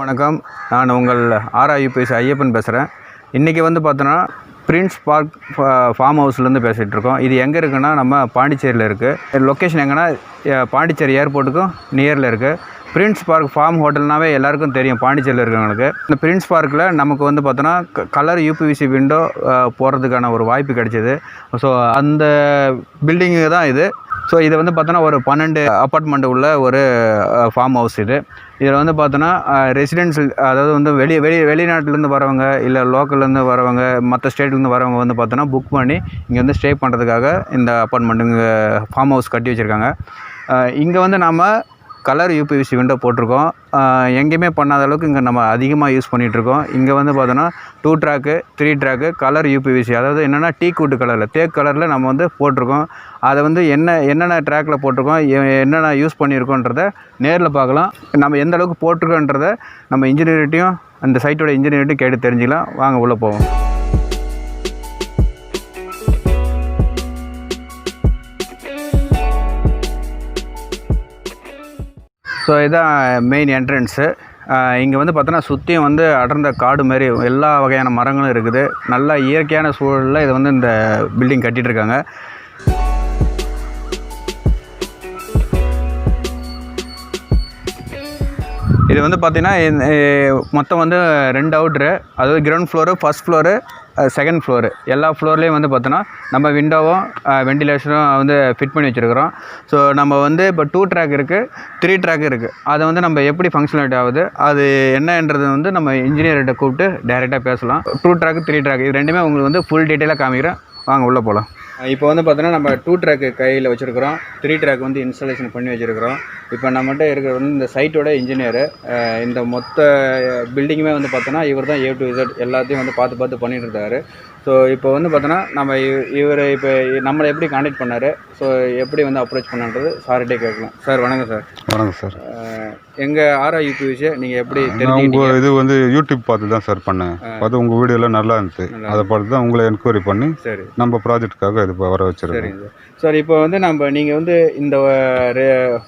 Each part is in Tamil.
வணக்கம், நான் உங்கள் UPVC ஐயப்பன் பேசுகிறேன். இன்றைக்கி வந்து பார்த்தோன்னா பிரின்ஸ் பார்க் ஃபார்ம் ஹவுஸ்லேருந்து பேசிகிட்டு இருக்கோம். இது எங்கே இருக்குன்னா நம்ம பாண்டிச்சேரியில் இருக்குது. லொக்கேஷன் எங்கன்னா பாண்டிச்சேரி ஏர்போர்ட்டுக்கும் நியரில் இருக்குது. பிரின்ஸ் பார்க் ஃபார்ம் ஹோட்டல்னாவே எல்லாருக்கும் தெரியும் பாண்டிச்சேரியில் இருக்கிறவங்களுக்கு. இந்த பிரின்ஸ் பார்க்கில் நமக்கு வந்து பார்த்தோன்னா கலர் UPVC விண்டோ போடுறதுக்கான ஒரு வாய்ப்பு கிடைச்சிது. ஸோ அந்த பில்டிங்கு தான் இது. ஸோ இது வந்து பார்த்தோன்னா ஒரு 12 அப்பார்ட்மெண்ட் உள்ள ஒரு ஃபார்ம் ஹவுஸ் இது. இதில் வந்து பார்த்தோன்னா ரெசிடென்ஷியல், அதாவது வந்து வெளிநாட்டிலேருந்து வரவங்க இல்லை லோக்கல்லேருந்து வரவங்க மற்ற ஸ்டேட்லேருந்து வரவங்க வந்து பார்த்தோன்னா புக் பண்ணி இங்கே வந்து ஸ்டே பண்ணுறதுக்காக இந்த அப்பார்ட்மெண்ட்டுங்க ஃபார்ம் ஹவுஸ் கட்டி வச்சுருக்காங்க. இங்கே வந்து நம்ம கலர் UPVC விண்டோ போட்டிருக்கோம். எங்கேயுமே பண்ணாத அளவுக்கு இங்கே நம்ம அதிகமாக யூஸ் பண்ணிகிட்ருக்கோம். இங்கே வந்து பார்த்தோன்னா 2 ட்ராக்கு 3 ட்ராக்கு கலர் UPVC, அதாவது என்னென்னா டீக்வுட் கலரில் தேக் கலரில் நம்ம வந்து போட்டிருக்கோம். அதை வந்து என்னென்ன ட்ராக்கில் போட்டிருக்கோம், என்னென்ன யூஸ் பண்ணியிருக்கோன்றதை நேரில் பார்க்கலாம். நம்ம எந்த அளவுக்கு போட்டிருக்கோன்றதை நம்ம இன்ஜினியர்கிட்டையும் அந்த சைட்டோட இன்ஜினியர்கிட்டையும் கேட்டு தெரிஞ்சுக்கலாம். வாங்க உள்ளே போவோம். ஸோ இதுதான் மெயின் என்ட்ரன்ஸு. இங்கே வந்து பார்த்தோன்னா சுற்றியும் வந்து அடர்ந்த காடு மாதிரி எல்லா வகையான மரங்களும் இருக்குது. நல்லா இயற்கையான சூழலில் இதை வந்து இந்த பில்டிங் கட்டிகிட்ருக்காங்க. இது வந்து பார்த்திங்கன்னா மொத்தம் வந்து 2 அவுட்ரு, அதாவது ground floor, first floor, second floor. எல்லா ஃப்ளோர்லேயும் வந்து பார்த்தோன்னா நம்ம விண்டோவும் வெண்டிலேஷனும் வந்து ஃபிட் பண்ணி வச்சுருக்கிறோம். ஸோ நம்ம வந்து இப்போ 2 ட்ராக் இருக்குது, 3 ட்ராக் இருக்குது. அதை வந்து நம்ம எப்படி ஃபங்க்ஷனாலிட்டி ஆகுது, அது என்னன்றது வந்து நம்ம இன்ஜினியர்கிட்ட கூப்பிட்டு டைரெக்டாக பேசலாம். 2 ட்ராக் 3 ட்ராக் இது ரெண்டுமே உங்களுக்கு வந்து ஃபுல் டீட்டெயிலாக காமிக்கிறேன். வாங்க உள்ளே போகலாம். இப்போ வந்து பார்த்தோன்னா நம்ம 2 ட்ராக்கு கையில் வச்சுருக்கிறோம், 3 ட்ராக் வந்து இன்ஸ்டாலேஷன் பண்ணி வச்சுருக்கிறோம். இப்போ நம்மகிட்ட இருக்கிற வந்து இந்த சைட்டோட இன்ஜினியரு. இந்த மொத்த பில்டிங்குமே வந்து பார்த்தோன்னா இவர் தான் A to Z எல்லாத்தையும் வந்து பார்த்து பண்ணிட்டு இருந்தார். ஸோ இப்போ வந்து பார்த்தோன்னா நம்ம இவர் இப்போ நம்மளை எப்படி கான்டாக்ட் பண்ணார், ஸோ எப்படி வந்து அப்ரோச் பண்ணான்றது சார்கிட்டே கேட்கலாம். சார் வணக்கம் சார். வணக்கம் சார். எங்கள் UPVC நீங்கள் எப்படி உங்கள் இது வந்து யூடியூப் பார்த்து தான் சார் பண்ணேன். பார்த்து உங்கள் வீடியோலாம் நல்லா இருந்துச்சு. அதை பார்த்து தான் உங்களை என்கொயரி பண்ணி சரி நம்ம ப்ராஜெக்டுக்காக இது வர வச்சுருக்கோம். சரிங்க சார். இப்போ வந்து நீங்கள் வந்து இந்த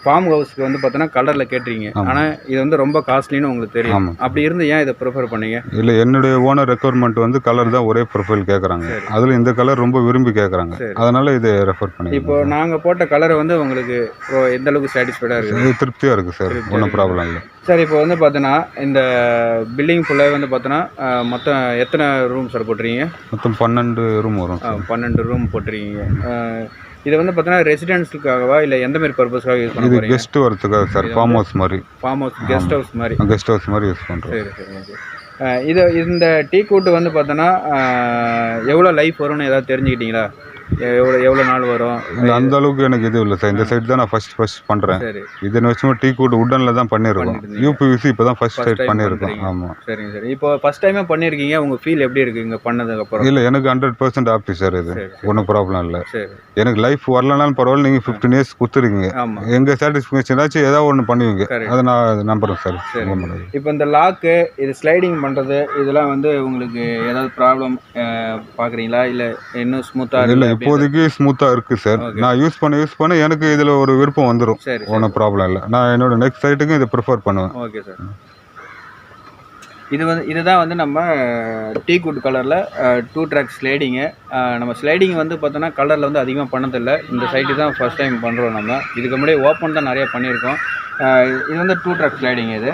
ஃபார்ம் ஹவுஸ்க்கு வந்து பார்த்தோன்னா கலரில் கேட்டுறீங்க. ஆனால் இது வந்து ரொம்ப காஸ்ட்லின்னு உங்களுக்கு தெரியும். அப்படி இருந்து ஏன் இதை ப்ரிஃபர் பண்ணீங்க? இல்லை, என்னுடைய ஓனர் ரெக்குவயர்மெண்ட் வந்து கலர் தான் ஒரே ப்ரொஃபைல் கேட்குறாங்க. அதில் இந்த கலர் ரொம்ப விரும்பி கேட்குறாங்க. அதனால் இதை ரெஃபர் பண்ணி இப்போ நாங்கள் போட்ட கலர் வந்து உங்களுக்கு எந்த அளவுக்கு சாட்டிஸ்ஃபைடாக இருக்குது? திருப்தியாக இருக்குது சார், ஒன்றும் ப்ராப்ளம் இல்லை சார். இப்போ வந்து பார்த்தோன்னா இந்த பில்டிங் ஃபுல்லாக வந்து பார்த்தோன்னா மொத்தம் எத்தனை ரூம் சார் போட்டுருக்கீங்க? மொத்தம் 12 ரூம் வரும். 12 ரூம் போட்டுருக்கீங்க. இது வந்து பார்த்தோன்னா ரெசிடென்ஸுக்காகவா இல்லை எந்த மாதிரி பர்பஸ்க்காக யூஸ் பண்ண போறீங்க? கெஸ்ட் வரதுக்காக சார். ஃபார்ம் ஹவுஸ் மாதிரி. ஃபார்ம் ஹவுஸ் கெஸ்ட் ஹவுஸ் மாதிரி யூஸ் பண்ணுறோம். சரி சரி ஓகே. இந்த டீக்வுட் வந்து பார்த்தோன்னா எவ்வளோ லைஃப் வரும்னு ஏதாவது தெரிஞ்சுக்கிட்டீங்களா? எவ்வளோ நாள் வரும்? அந்த அளவுக்கு எனக்கு இது இல்லை சார். இந்த சைட் தான் நான் ஃபர்ஸ்ட் பண்ணுறேன். இதை வச்சு டீக்வுட் உட்டனில் தான் பண்ணியிருக்கோம். UPVC இப்போ தான் ஃபர்ஸ்ட் சைட் பண்ணியிருக்கோம். ஆமாம். சரிங்க சார். இப்போ ஃபர்ஸ்ட் டைமே பண்ணியிருக்கீங்க, உங்கள் ஃபீல் எப்படி இருக்குது இங்கே பண்ணதுக்கப்புறம்? இல்லை, எனக்கு 100% ஹாப்பி சார். இது ஒன்றும் ப்ராப்ளம் இல்லை. எனக்கு லைஃப் வரலனாலும் பரவாயில்ல. நீங்கள் 15 இயர்ஸ் கொடுத்துருக்கீங்க. எங்கள் சாட்டிஸ்ஃபேக்ஷன் ஏதாச்சும் ஏதாவது ஒன்று பண்ணுவீங்க. அதை நான் நம்புகிறேன் சார். இப்போ இந்த லாக்கு இது ஸ்லைடிங் பண்ணுறது இதெல்லாம் வந்து உங்களுக்கு ஏதாவது ப்ராப்ளம் பார்க்குறீங்களா? இல்லை இன்னும் ஸ்மூத்தாக? இல்லை, இப்போதைக்கு ஸ்மூத்தாக இருக்குது சார். நான் யூஸ் பண்ண எனக்கு இதில் ஒரு விருப்பம் வந்துடும். ஒன்றும் ப்ராப்ளம் இல்லை. நான் என்னோட நெக்ஸ்ட் சைட்டுக்கும் இதை ப்ரிஃபர் பண்ணுவேன். Okay sir. இதுதான் வந்து நம்ம டீக்வுட் கலரில் 2 ட்ராக் ஸ்லைடிங்கு. நம்ம ஸ்லைடிங் வந்து பார்த்தோன்னா கலரில் வந்து அதிகமாக பண்ணதில்லை. இந்த சைட்டு தான் ஃபர்ஸ்ட் டைம் பண்ணுறோம். நம்ம இதுக்கு முன்னாடி ஓப்பன் தான் நிறையா பண்ணியிருக்கோம். இது வந்து 2 ட்ராக் ஸ்லைடிங் இது.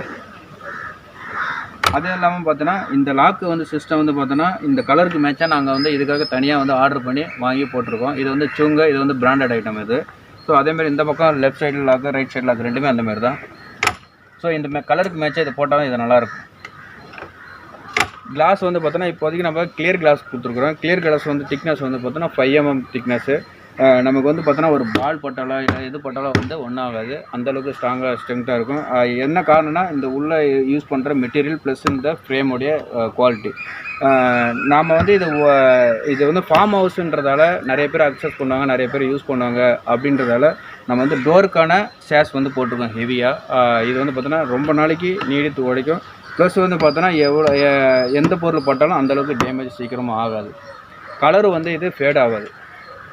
அது இல்லாமல் பார்த்தோன்னா இந்த லாக்கு வந்து சிஸ்டம் வந்து பார்த்தோன்னா இந்த கலருக்கு மேட்சாக நாங்கள் வந்து இதுக்காக தனியாக வந்து ஆர்டர் பண்ணி வாங்கி போட்டிருக்கோம். இது வந்து சுங்க, இது வந்து பிராண்டட் ஐட்டம் இது. ஸோ அதேமாதிரி இந்த பக்கம் லெஃப்ட் சைடில் லாக்கு, ரைட் சைடு லாக்கு ரெண்டுமே அந்தமாரி தான். ஸோ இந்த கலருக்கு மேட்சாக இதை போட்டாலும் இது நல்லாயிருக்கும். கிளாஸ் வந்து பார்த்தோன்னா இப்போதைக்கு நம்ம கிளியர் கிளாஸ் கொடுத்துருக்குறோம். கிளியர் கிளாஸ் வந்து திக்னஸ் வந்து பார்த்தோன்னா 5 mm திக்னஸ்ஸு. நமக்கு வந்து பார்த்தோன்னா ஒரு பால் பட்டாலோ இல்லை எது பட்டாலோ வந்து ஒன்றும் ஆகாது. அந்தளவுக்கு ஸ்ட்ரென்த்தாக இருக்கும். என்ன காரணம்னா இந்த உள்ளே யூஸ் பண்ணுற மெட்டீரியல் ப்ளஸ் இந்த ஃப்ரேமுடைய குவாலிட்டி. நாம் வந்து இது வந்து ஃபார்ம் ஹவுஸுன்றதால நிறைய பேர் அக்சஸ் பண்ணுவாங்க, நிறைய பேர் யூஸ் பண்ணுவாங்க. அப்படின்றதால நம்ம வந்து டோருக்கான சேஸ் வந்து போட்டிருக்கோம் ஹெவியாக. இது வந்து பார்த்தோன்னா ரொம்ப நாளைக்கு நீடித்து உடைக்கும். ப்ளஸ் வந்து பார்த்தோன்னா எந்த பொருள் பட்டாலும் அந்தளவுக்கு டேமேஜ் சீக்கிரமாக ஆகாது. கலரு வந்து இது ஃபேட் ஆகாது.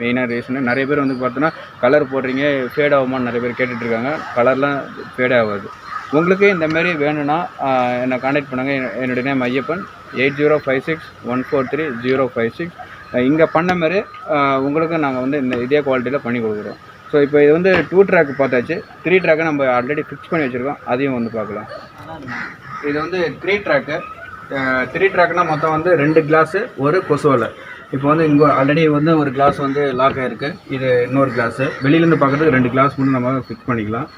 மெயினாக ரீசனு நிறைய பேர் வந்து பார்த்தோன்னா கலர் போடுறீங்க ஃபேட் ஆகுமான்னு நிறைய பேர் கேட்டுட்ருக்காங்க. கலர்லாம் ஃபேட் ஆகாது. உங்களுக்கு இந்தமாரி வேணும்னா என்னை காண்டாக்ட் பண்ணுங்கள். என்னுடைய நேம் ஐயப்பன். 8056143056. இங்கே பண்ண மாதிரி உங்களுக்கு நாங்கள் வந்து இந்த இதே குவாலிட்டியில் பண்ணி கொடுக்குறோம். ஸோ இப்போ இது வந்து 2 ட்ராக் பார்த்தாச்சு. 3 ட்ராக்கை நம்ம ஆல்ரெடி ஃபிக்ஸ் பண்ணி வச்சுருக்கோம், அதையும் வந்து பார்க்கலாம். இது வந்து 3 ட்ராக்கு. 3 ட்ராக்னால் மொத்தம் வந்து 2 கிளாஸு, ஒரு கொசுவலை. இப்போ வந்து இங்கே ஆல்ரெடி வந்து ஒரு கிளாஸ் வந்து லாக் ஆகிருக்கு, இது இன்னொரு கிளாஸு. வெளியிலேருந்து பார்க்குறதுக்கு 2 கிளாஸ் மட்டும் நம்ம ஃபிக்ஸ் பண்ணிக்கலாம்.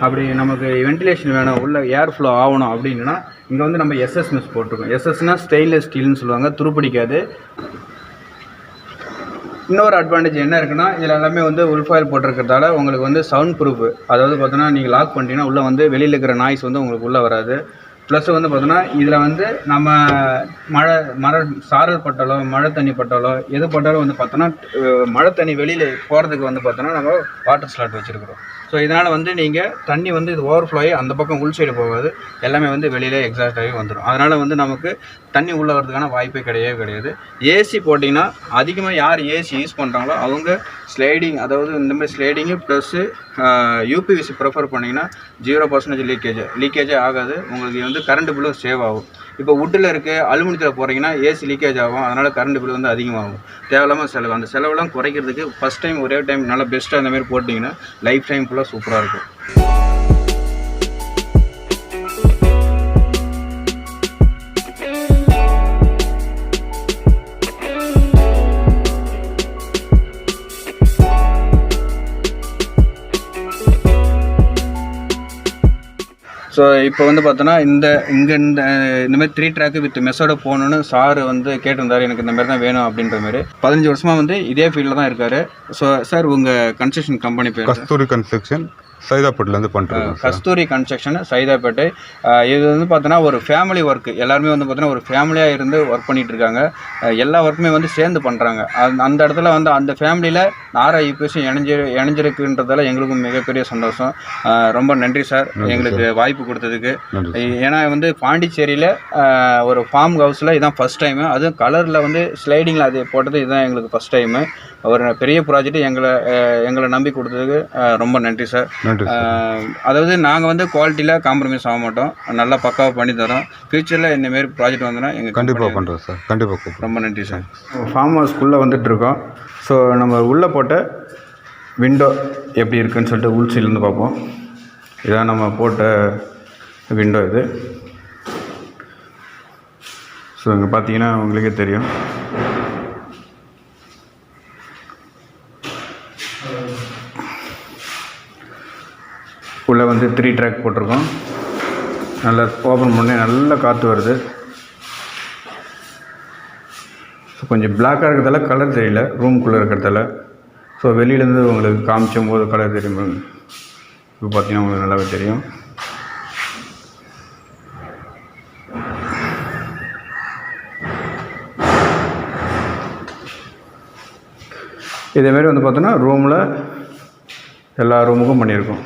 அப்படி நமக்கு வென்டிலேஷன் வேணும், உள்ள ஏர் ஃப்ளோ ஆகணும் அப்படின்னா இங்கே வந்து நம்ம எஸ்எஸ் மிஸ் போட்டிருக்கோம். எஸ்எஸ்னால் ஸ்டெயின்லெஸ் ஸ்டீல்னு சொல்லுவாங்க, துருப்பிடிக்காது. இன்னொரு அட்வான்டேஜ் என்ன இருக்குன்னா, இதில் எல்லாமே வந்து உல்ஃபாயில் போட்டிருக்கிறதால உங்களுக்கு வந்து சவுண்ட் ப்ரூஃப். அதாவது பார்த்தோன்னா நீங்கள் லாக் பண்ணிட்டீங்கன்னா உள்ளே வந்து வெளியில் இருக்கிற நாய்ஸ் வந்து உங்களுக்கு உள்ளே வராது. ப்ளஸ் வந்து பார்த்தோன்னா இதில் வந்து நம்ம மழை சாரல் பட்டாலோ மழை தண்ணி பட்டாலோ எது பட்டாலும் வந்து பார்த்தோன்னா மழை தண்ணி வெளியில் போகிறதுக்கு வந்து பார்த்தோன்னா நம்ம வாட்டர் ஸ்லாட் வச்சுருக்குறோம். ஸோ இதனால் வந்து நீங்கள் தண்ணி வந்து இது ஓவர்ஃப்ளோ ஆகி அந்த பக்கம் உள் சைடு போகாது, எல்லாமே வந்து வெளியில் எக்ஸாஸ்ட் ஆகி வந்துடும். அதனால் வந்து நமக்கு தண்ணி உள்ளே வரதுக்கான வாய்ப்பே கிடையாது. ஏசி போட்டிங்கன்னா அதிகமாக யார் ஏசி யூஸ் பண்ணுறாங்களோ அவங்க ஸ்லைடிங், அதாவது இந்த மாதிரி ஸ்லைடிங்கு ப்ளஸ்ஸு யூபிவிசி ப்ரிஃபர் பண்ணிங்கன்னா 0% லீக்கேஜே ஆகாது. உங்களுக்கு வந்து கரண்ட் பில்லும் சேவ் ஆகும். இப்போ வுட்டில் இருக்குது, அலுமினியத்தில் போகிறீங்கன்னா ஏசி லீக்கேஜ் ஆகும், அதனால் கரண்ட் பில் வந்து அதிகமாகும். தேவையில்லாமல் செலவு. அந்த செலவெல்லாம் குறைக்கிறதுக்கு ஃபஸ்ட் டைம் ஒரே டைம் நல்லா பெஸ்ட்டாக அந்த மாதிரி போட்டிங்கன்னா லைஃப் டைம் ஃபுல்லாக சூப்பராக இருக்கும். ஸோ இப்போ வந்து பார்த்தோன்னா இந்த மாதிரி 3 ட்ராக்கு வித் மெசோட போகணுன்னு சார் வந்து கேட்டிருந்தார். எனக்கு இந்த மாதிரி தான் வேணும் அப்படின்ற மாதிரி. 15 வருஷமாக வந்து இதே ஃபீல்டில் தான் இருக்கார். ஸோ சார் உங்கள் கன்ஸ்ட்ரக்ஷன் கம்பெனி பேர்? கஸ்தூரி கன்ஸ்ட்ரக்ஷன், சைதாப்பேட்டிலேருந்து பண்ணுறோம். கஸ்தூரி கன்ஸ்ட்ரக்ஷன், சைதாப்பேட்டை. இது வந்து பார்த்தோன்னா ஒரு ஃபேமிலி ஒர்க்கு. எல்லாருமே வந்து பார்த்தோன்னா ஒரு ஃபேமிலியாக இருந்து ஒர்க் பண்ணிகிட்டு இருக்காங்க. எல்லா ஒர்க்குமே வந்து சேர்ந்து பண்ணுறாங்க. அந்த இடத்துல வந்து அந்த ஃபேமிலியில் UPVC இணைஞ்சிருக்குன்றதால எங்களுக்கும் மிகப்பெரிய சந்தோஷம். ரொம்ப நன்றி சார் எங்களுக்கு வாய்ப்பு கொடுத்ததுக்கு. ஏன்னா வந்து பாண்டிச்சேரியில் ஒரு ஃபார்ம் ஹவுஸில் இதுதான் ஃபஸ்ட் டைமு. அதுவும் கலரில் வந்து ஸ்லைடிங்கில் அது போட்டது இதுதான் எங்களுக்கு ஃபஸ்ட் டைமு. ஒரு பெரிய ப்ராஜெக்ட் எங்களை நம்பி கொடுத்ததுக்கு ரொம்ப நன்றி சார். அதாவது நாங்கள் வந்து குவாலிட்டியில் காம்ப்ரமைஸ் ஆக மாட்டோம், நல்லா பக்காவாக பண்ணி தரோம். ஃப்யூச்சரில் இந்தமாரி ப்ராஜெக்ட் வந்தோன்னா எங்கள் கண்டிப்பாக பண்ணுறோம் சார். கண்டிப்பாக ரொம்ப நன்றி சார். ஃபார்ம் ஹவுஸ்க்குள்ளே வந்துட்டுருக்கோம். ஸோ நம்ம உள்ளே போட்ட விண்டோ எப்படி இருக்குதுன்னு சொல்லிட்டு உள் சைட்லேருந்து பார்ப்போம். இதான் நம்ம போட்ட விண்டோ இது. ஸோ இங்கே பார்த்தீங்கன்னா உங்களுக்கே தெரியும். உள்ளே வந்து 3 ட்ராக் போட்டிருக்கோம். நல்லா ஓப்பன் பண்ணி நல்லா காற்று வருது. ஸோ கொஞ்சம் பிளாக்காக இருக்கிறதால கலர் தெரியல ரூம்குள்ளே இருக்கிறதால. ஸோ வெளியிலேருந்து உங்களுக்கு காமிச்சும் போது கலர் தெரியும். இப்போ பார்த்தீங்கன்னா உங்களுக்கு நல்லாவே தெரியும். இதேமாரி வந்து பார்த்தோன்னா ரூமில் எல்லா ரூமுக்கும் பண்ணியிருக்கோம்.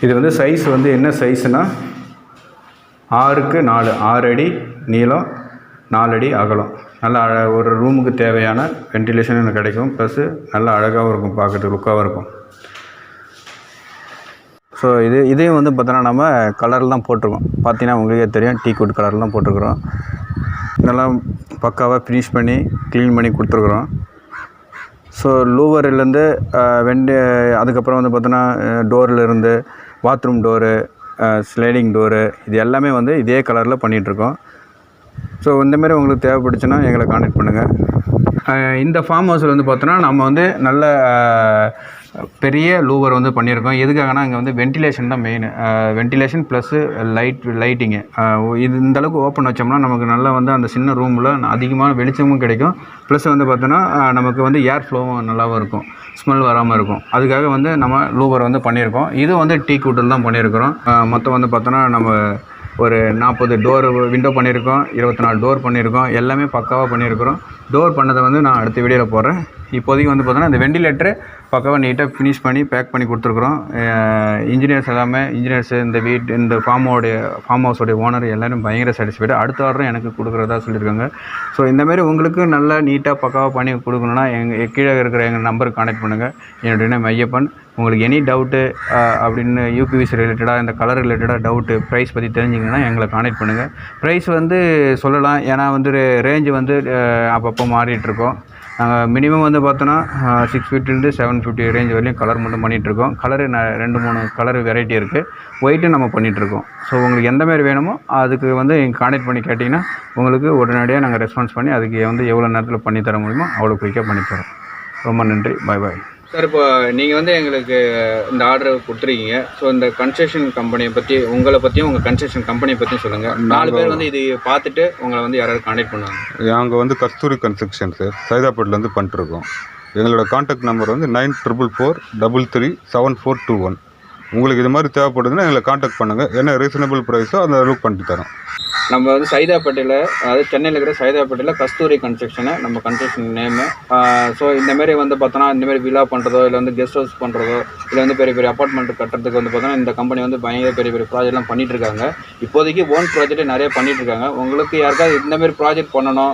இது வந்து சைஸ் வந்து என்ன சைஸ்னால் 6x4, 6 அடி நீளம், 4 அடி அகலம். நல்லா ஒரு ரூமுக்கு தேவையான வென்டிலேஷன் எனக்கு கிடைக்கும். ப்ளஸ்ஸு நல்லா அழகாகவும் இருக்கும், பார்க்குறதுக்கு லுக்காகவும் இருக்கும். ஸோ இதையும் வந்து பார்த்தோன்னா நம்ம கலரில் தான் போட்டிருக்கோம். பார்த்தீங்கன்னா உங்களுக்கே தெரியும், டீக்வுட் கலரில் தான் போட்டிருக்குறோம். நல்லா பக்காவாக ஃபினிஷ் பண்ணி க்ளீன் பண்ணி கொடுத்துருக்குறோம். ஸோ லூவர்லேருந்து அதுக்கப்புறம் வந்து பார்த்தோன்னா டோர்லேருந்து பாத்ரூம் டோரு, ஸ்லைடிங் டோரு, இது எல்லாமே வந்து இதே கலரில் பண்ணிகிட்ருக்கோம். ஸோ இந்தமாரி உங்களுக்கு தேவைப்பட்டுச்சுன்னா எங்களை கான்டாக்ட் பண்ணுங்கள். இந்த ஃபார்ம் ஹவுஸில் வந்து பார்த்தோன்னா நம்ம வந்து நல்ல பெரிய லூவர் வந்து பண்ணியிருக்கோம். எதுக்காகனா இங்கே வந்து வென்டிலேஷன் தான் மெயின். Ventilation plus lighting. இது இந்தளவுக்கு ஓப்பன் வச்சோம்னா நமக்கு நல்லா வந்து அந்த சின்ன ரூமில் அதிகமான வெளிச்சமும் கிடைக்கும். ப்ளஸ் வந்து பார்த்தோன்னா நமக்கு வந்து ஏர் ஃப்ளோவும் நல்லாவும் இருக்கும், ஸ்மெல் வராமல் இருக்கும். அதுக்காக வந்து நம்ம லூவர் வந்து பண்ணியிருக்கோம். இது வந்து டீக்வுட்டில் தான் பண்ணியிருக்கிறோம். மொத்தம் வந்து பார்த்தோன்னா நம்ம ஒரு 40 டோர் விண்டோ பண்ணியிருக்கோம், 24 டோர் பண்ணியிருக்கோம். எல்லாமே பக்காவாக பண்ணியிருக்கிறோம். டோர் பண்ணதை வந்து நான் அடுத்த வீடியோவில் போடுறேன். இப்போதைக்கு வந்து பார்த்தோன்னா இந்த வெண்டிலேட்டரு பக்காவாக நீட்டாக ஃபினிஷ் பண்ணி பேக் பண்ணி கொடுத்துருக்குறோம். இன்ஜினியர்ஸ் எல்லாமே இந்த ஃபார்ம் ஹவுஸோடைய ஓனர் எல்லோரும் பயங்கர சாட்டிஸ்ஃபைடு. அடுத்த ஆர்டரும் எனக்கு கொடுக்குறதா சொல்லியிருக்காங்க. ஸோ இந்தமாரி உங்களுக்கு நல்லா நீட்டாக பக்காவாக பண்ணி கொடுக்கணுன்னா கீழே இருக்கிற எங்கள் நம்பருக்கு கான்டாக்ட் பண்ணுங்கள். என்னுடைய நேம் ஐயப்பன். உங்களுக்கு எனி டவுட்டு அப்படின்னு யூபிவிசி ரிலேட்டடாக இந்த கலர் ரிலேட்டடாக டவுட்டு ப்ரைஸ் பற்றி தெரிஞ்சிங்கன்னா எங்களை கான்டாக்ட் பண்ணுங்கள். ப்ரைஸ் சொல்லலாம், ஏன்னா ரேஞ்சு அப்பப்போ மாறிட்டுருக்கோம். நாங்கள் மினிமம் பார்த்தோன்னா 650 to 750 ரேஞ்ச் வரையும் கலர் மட்டும் பண்ணிகிட்ருக்கோம். கலரு 2-3 கலர் வெரைட்டி இருக்குது. ஒயிட்டும் நம்ம பண்ணிகிட்ருக்கோம். ஸோ உங்களுக்கு எந்த மாதிரி வேணுமோ அதுக்கு எங்கள் கான்டாக்ட் பண்ணி கேட்டிங்கன்னா உங்களுக்கு உடனடியாக நாங்கள் ரெஸ்பான்ஸ் பண்ணி அதுக்கு எவ்வளோ நேரத்தில் பண்ணித்தர முடியுமோ அவ்வளோ குயிக்காக பண்ணித்தரோம். ரொம்ப நன்றி. பாய். சார், இப்போ நீங்கள் எங்களுக்கு இந்த ஆர்டர் கொடுத்துருக்கீங்க. ஸோ இந்த கன்ஸ்ட்ரக்ஷன் கம்பெனியை பற்றி உங்களை பற்றியும் உங்கள் கன்ஸ்ட்ரக்ஷன் கம்பெனியை பற்றியும் சொல்லுங்கள். 4 பேர் இது பார்த்துட்டு உங்களை யாராவது கான்டாக்ட் பண்ணுவாங்க. நாங்கள் கஸ்தூரி கன்ஸ்ட்ரக்ஷன் சார், சைதாப்பேட்டிலேருந்து பண்ணிட்டுருக்கோம். எங்களோட கான்டாக்ட் நம்பர் 9444337421. உங்களுக்கு இது மாதிரி தேவைப்படுதுன்னா எங்களை கான்டாக்ட் பண்ணுங்கள். என்ன ரீசனபிள் ப்ரைஸோ அந்த அளவுக்கு பண்ணிட்டு தரோம். நம்ம சைதாப்பேட்டையில், அதாவது சென்னையில் இருக்கிற சைதாப்பேட்டையில் கஸ்தூரி கன்ஸ்ட்ரக்ஷனு நம்ம கன்ஸ்ட்ரக்ஷன் நேமு. ஸோ இந்தமாரி பார்த்தோன்னா இந்தமாரி வில்லா பண்ணுறதோ இல்லை கெஸ்ட் ஹவுஸ் பண்ணுறதோ இல்லை பெரிய பெரிய அப்பார்ட்மெண்ட் கட்டுறதுக்கு பார்த்தோன்னா இந்த கம்பெனி பயங்கர பெரிய பெரிய ப்ராஜெக்ட்லாம் பண்ணிகிட்ருக்காங்க. இப்போதைக்கு ஓன் ப்ராஜெக்டே நிறைய பண்ணிகிட்ருக்காங்க. உங்களுக்கு யாருக்காவது இந்தமாரி ப்ராஜெக்ட் பண்ணணும்,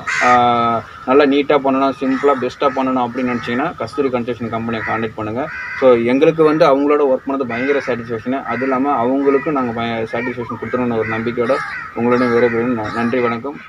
நல்லா நீட்டாக பண்ணணும், சிம்பிளாக பெஸ்ட்டாக பண்ணணும் அப்படின்னு நினச்சிங்கன்னா கஸ்தூரி கன்ஸ்ட்ரக்ஷன் கம்பெனியை கான்டாக்ட் பண்ணுங்கள். ஸோ எங்களுக்கு அவங்களோட ஒர்க் பண்ணது பயங்கர சாட்டிஸ்ஃபேக்ஷனு. அது இல்லாமல் அவங்களுக்கும் நாங்கள் சாட்டிஸ்ஃபேக்ஷன் கொடுத்துருன்னு ஒரு நம்பிக்கையோட உங்களோட விரைவில் நன்றி. வணக்கம்.